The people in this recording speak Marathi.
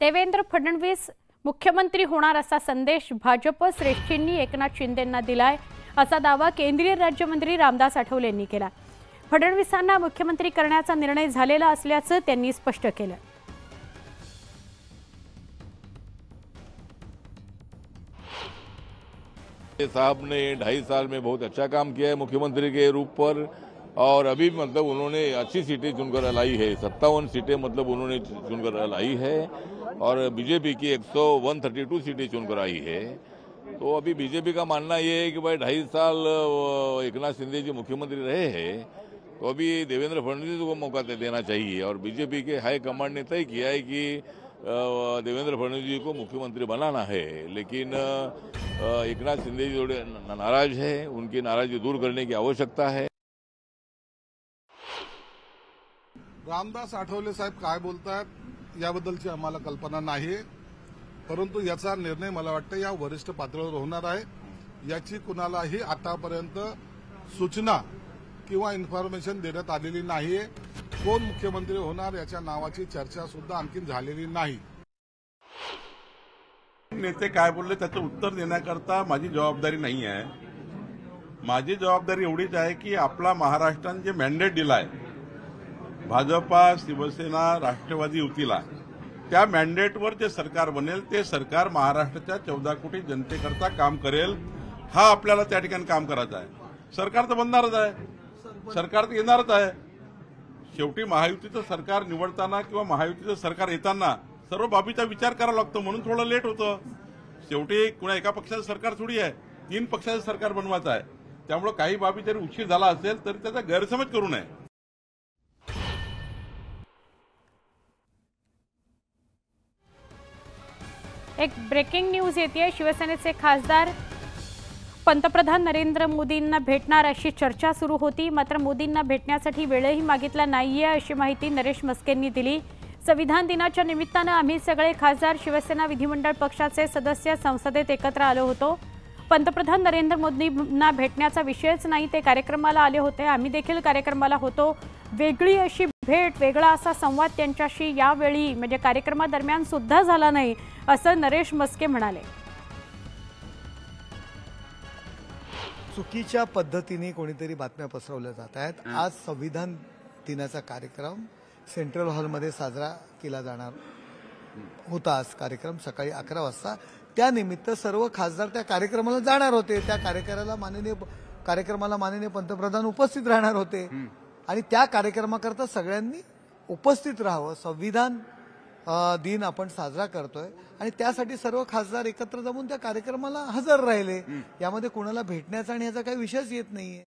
देवेंद्र फडणवीस मुख्यमंत्री होणार असा संदेश भाजप श्रेष्ठींनी एकनाथ शिंदेंना दिलाय असा दावा केंद्रीय राज्यमंत्री रामदास आठवले यांनी केला। फडणवीसांना मुख्यमंत्री करण्याचा निर्णय झालेला असल्याचं त्यांनी स्पष्ट केलं। साहब ने 2.5 साल में बहुत अच्छा काम किया है मुख्यमंत्री के रूप पर, और अभी मतलब उन्होंने अच्छी सीटें चुनकर लाई है। 57 सीटें मतलब उन्होंने चुनकर लाई है और बीजेपी की 132 सीटें चुनकर आई है। तो अभी बीजेपी का मानना ये है कि भाई 2.5 साल एकनाथ शिंदे जी मुख्यमंत्री रहे हैं, तो अभी देवेंद्र फडणवीस को मौका देना चाहिए। और बीजेपी के हाई कमांड ने तय किया है कि देवेंद्र फडणवीस जी को मुख्यमंत्री बनाना है, लेकिन एकनाथ शिंदे जी थोड़े नाराज है, उनकी नाराजगी दूर करने की आवश्यकता है। रामदास आठवले साहेब काय बोलतात याबद्दलची आम्हाला कल्पना नाही, परंतु याचा निर्णय मला वाटतं या वरिष्ठ पातळीवर होणार आहे। याची कुणालाही आतापर्यंत सूचना किंवा इन्फॉर्मेशन देण्यात आलेली नाहीये। कोण मुख्यमंत्री होणार याच्या नावाची चर्चा सुद्धा आणखी झालेली नाही। नेते काय बोलले त्याचं उत्तर देण्याकरता माझी जबाबदारी नाही आहे। माझी जबाबदारी एवढीच आहे की आपला महाराष्ट्राने जे मॅन्डेट दिलाय भाजपा शिवसेना राष्ट्रवादी युतीला, त्या मॅन्डेटवर जे सरकार बनेल ते सरकार महाराष्ट्राच्या 14 कोटी जनतेकरता काम करेल। हा आपल्याला त्या ठिकाणी काम करायचं आहे। सरकार तर बनणारच आहे, सरकार तर येणारच आहे। शेवटी महायुतीचं सरकार निवडताना किंवा महायुतीचं सरकार येताना सर्व बाबीचा विचार करावा लागतो, म्हणून थोडं लेट होतं। शेवटी कुणा एका पक्षाचं सरकार थोडी आहे, 3 पक्षाचं सरकार बनवायचं आहे। त्यामुळे काही बाबी जरी उशीर झाला असेल तरी त्याचा गैरसमज करू नये। एक ब्रेकिंग न्यूज येते। शिवसेनेचे खासदार पंतप्रधान नरेंद्र मोदींना भेटणार अशी चर्चा सुरू होती, मात्र मोदींना भेटण्यासाठी वेळही मागितला नाहीये अशी माहिती नरेश मस्केंनी दिली। संविधान दिनाच्या निमित्तानं आम्ही सगळे खासदार शिवसेना विधिमंडळ पक्षाचे सदस्य संसदेत एकत्र आलो होतो। पंतप्रधान नरेंद्र मोदींना भेटण्याचा विषयच नाही, ते कार्यक्रमाला आले होते, आम्ही देखील कार्यक्रमाला होतो। वेगळी अशी भेट, वेगळा असा संवाद त्यांच्याशी यावेळी म्हणजे कार्यक्रमादरम्यान सुद्धा झाला नाही असं नरेश मस्के म्हणाले। चुकीच्या पद्धतीने कोणीतरी बातम्या पसरवल्या जात आहेत। आज संविधान दिनाचा कार्यक्रम सेंट्रल हॉलमध्ये साजरा केला जाणार होता। आज कार्यक्रम सकाळी 11 वाजता, त्यानिमित्त सर्व खासदार त्या कार्यक्रमाला जाणार होते। त्या कार्यक्रमाला माननीय पंतप्रधान उपस्थित राहणार होते आणि त्या कार्यक्रमाकरता सगळ्यांनी उपस्थित राहावं। संविधान दिन आपण साजरा करतोय आणि त्यासाठी सर्व खासदार एकत्र जमून त्या कार्यक्रमाला हजर राहिले। यामध्ये कोणाला भेटण्याचा आणि याचा काही विषयच येत नाहीये।